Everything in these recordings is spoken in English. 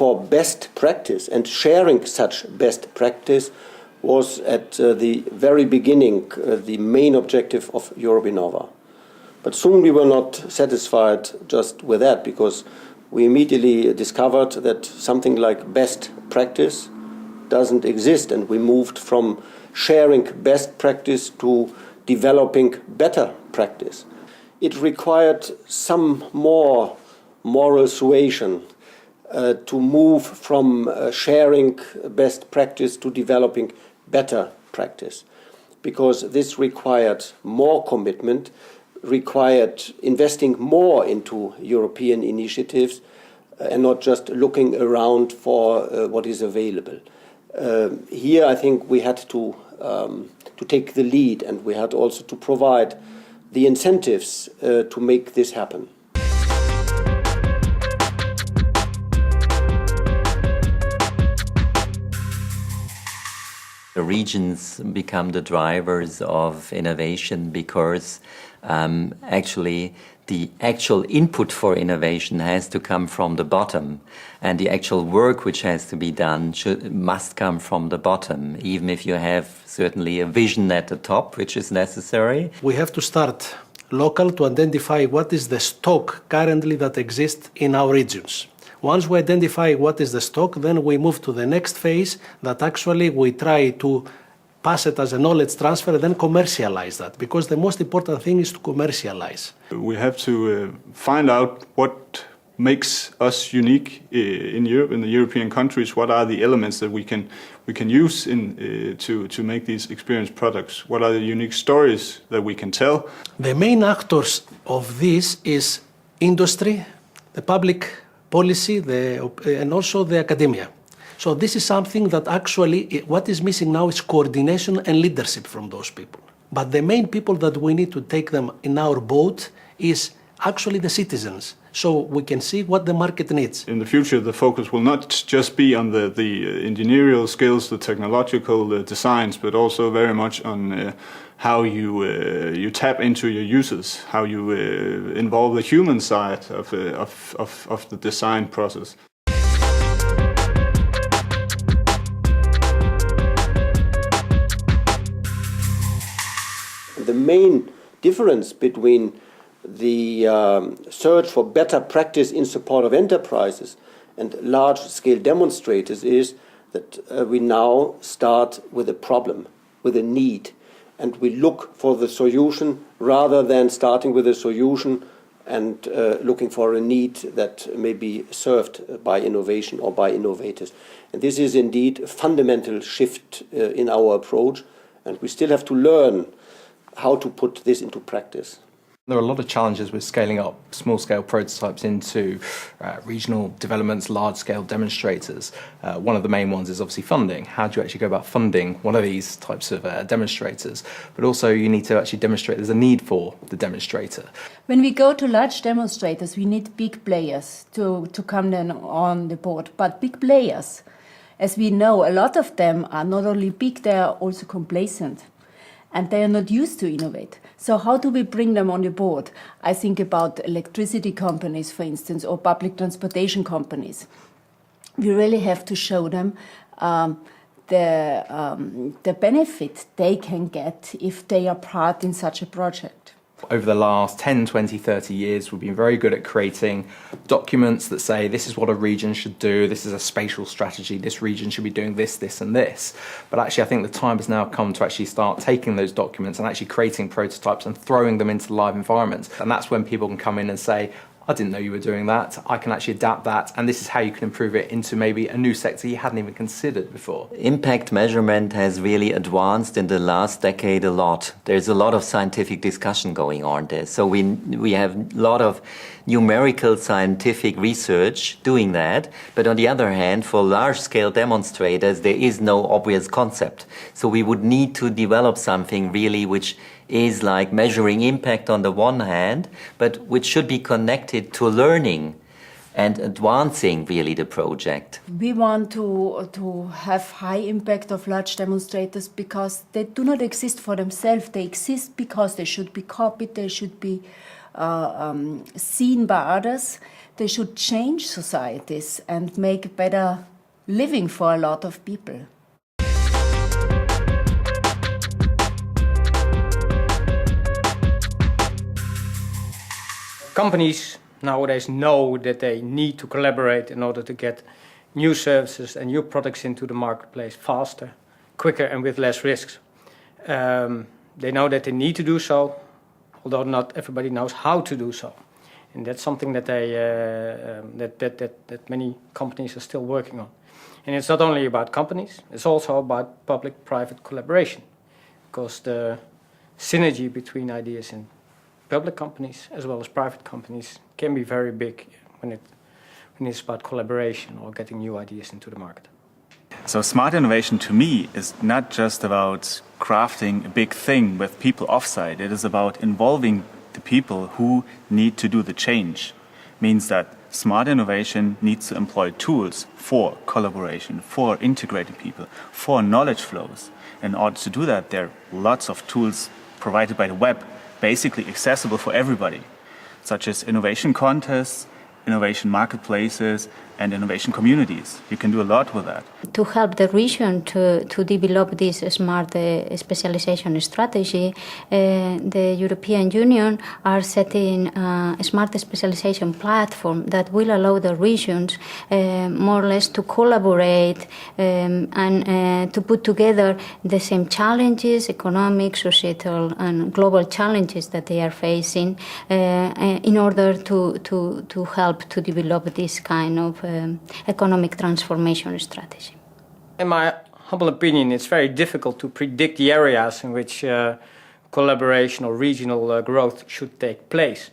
for best practice and sharing such best practice was at the very beginning the main objective of Europe INNOVA. But soon we were not satisfied just with that, because we immediately discovered that something like best practice doesn't exist, and we moved from sharing best practice to developing better practice. It required some more moral suasion to move from sharing best practice to developing better practice, because this required more commitment, required investing more into European initiatives and not just looking around for what is available. Here I think we had to take the lead, and we had also to provide the incentives to make this happen. The regions become the drivers of innovation because actually the actual input for innovation has to come from the bottom, and the actual work which has to be done must come from the bottom, even if you have certainly a vision at the top, which is necessary. We have to start local to identify what is the stock currently that exists in our regions. Once we identify what is the stock, then we move to the next phase, that actually we try to pass it as a knowledge transfer and then commercialize that, because the most important thing is to commercialize. We have to find out what makes us unique in Europe, in the European countries. What are the elements that we can use to make these experience products? What are the unique stories that we can tell? The main actors of this is industry, the public policy, and also the academia. So this is something that actually, what is missing now is coordination and leadership from those people. But the main people that we need to take them in our boat is actually the citizens, so we can see what the market needs. In the future, the focus will not just be on the engineering skills, the technological designs, but also very much on how you tap into your users, how you involve the human side of the design process. The main difference between the search for better practice in support of enterprises and large-scale demonstrators is that we now start with a problem, with a need, and we look for the solution rather than starting with a solution and looking for a need that may be served by innovation or by innovators. And this is indeed a fundamental shift in our approach, and we still have to learn how to put this into practice. There are a lot of challenges with scaling up small-scale prototypes into regional developments, large-scale demonstrators. One of the main ones is obviously funding. How do you actually go about funding one of these types of demonstrators? But also you need to actually demonstrate there's a need for the demonstrator. When we go to large demonstrators, we need big players to come then on the board. But big players, as we know, a lot of them are not only big, they are also complacent. And they are not used to innovate. So how do we bring them on the board? I think about electricity companies, for instance, or public transportation companies. We really have to show them the benefit they can get if they are part in such a project. Over the last 10, 20, 30 years, we've been very good at creating documents that say this is what a region should do, this is a spatial strategy, this region should be doing this, this and this. But actually I think the time has now come to actually start taking those documents and actually creating prototypes and throwing them into live environments. And that's when people can come in and say, I didn't know you were doing that, I can actually adapt that, and this is how you can improve it into maybe a new sector you hadn't even considered before. Impact measurement has really advanced in the last decade a lot. There's a lot of scientific discussion going on there. So we have a lot of numerical scientific research doing that, but on the other hand, for large-scale demonstrators, there is no obvious concept. So we would need to develop something really which is like measuring impact on the one hand, but which should be connected to learning and advancing really the project. We want to have high impact of large demonstrators because they do not exist for themselves. They exist because they should be copied, they should be seen by others. they should change societies and make better living for a lot of people. Companies nowadays know that they need to collaborate in order to get new services and new products into the marketplace faster, quicker and with less risks. They know that they need to do so, although not everybody knows how to do so. And that's something that that many companies are still working on. And it's not only about companies, it's also about public-private collaboration, because the synergy between ideas in public companies as well as private companies can be very big when it's about collaboration or getting new ideas into the market. So smart innovation to me is not just about crafting a big thing with people offsite. It is about involving the people who need to do the change. Means that smart innovation needs to employ tools for collaboration, for integrating people, for knowledge flows. In order to do that, there are lots of tools provided by the web, basically accessible for everybody, such as innovation contests, innovation marketplaces, and innovation communities. You can do a lot with that. To help the region to develop this smart specialization strategy, the European Union are setting a smart specialization platform that will allow the regions more or less to collaborate and to put together the same challenges, economic, societal and global challenges that they are facing in order to help to develop this kind of economic transformation strategy. In my humble opinion, it's very difficult to predict the areas in which collaboration or regional growth should take place.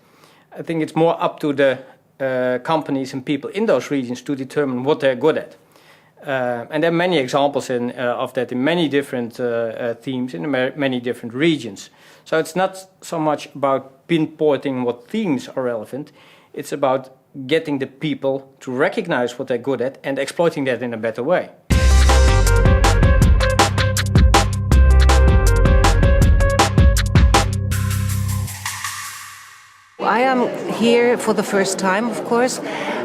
I think it's more up to the companies and people in those regions to determine what they're good at. And there are many examples of that in many different themes in many different regions. So it's not so much about pinpointing what themes are relevant, it's about getting the people to recognize what they're good at and exploiting that in a better way. I am here for the first time, of course,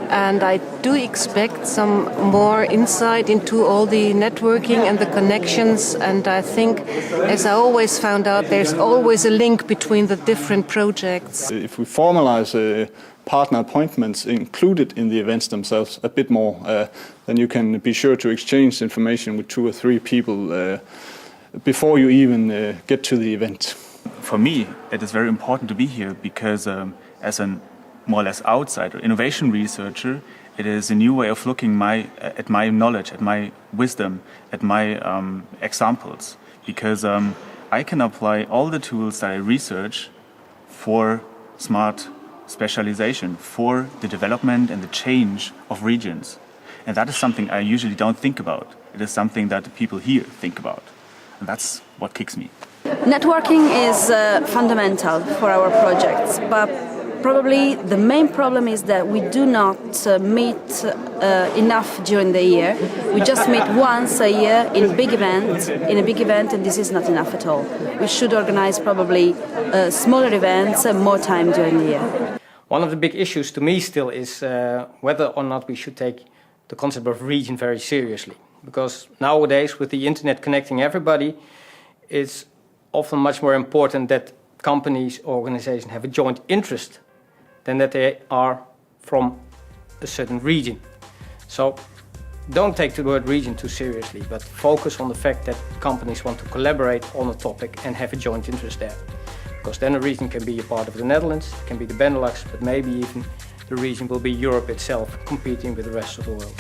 and I do expect some more insight into all the networking and the connections, and I think, as I always found out, there's always a link between the different projects. If we formalize partner appointments included in the events themselves a bit more, then you can be sure to exchange information with 2 or 3 people before you even get to the event. For me, it is very important to be here because as a more or less outsider, innovation researcher, it is a new way of looking at my knowledge, at my wisdom, at my examples. Because I can apply all the tools that I research for smart specialization, for the development and the change of regions. And that is something I usually don't think about. It is something that the people here think about. And that's what kicks me. Networking is fundamental for our projects, but probably the main problem is that we do not meet enough during the year. We just meet once a year in a big event, and this is not enough at all. We should organize probably smaller events and more time during the year. One of the big issues to me still is whether or not we should take the concept of region very seriously. Because nowadays, with the internet connecting everybody, it's often much more important that companies or organizations have a joint interest than that they are from a certain region. So don't take the word region too seriously, but focus on the fact that companies want to collaborate on a topic and have a joint interest there. Because then a region can be a part of the Netherlands, it can be the Benelux, but maybe even the region will be Europe itself, competing with the rest of the world.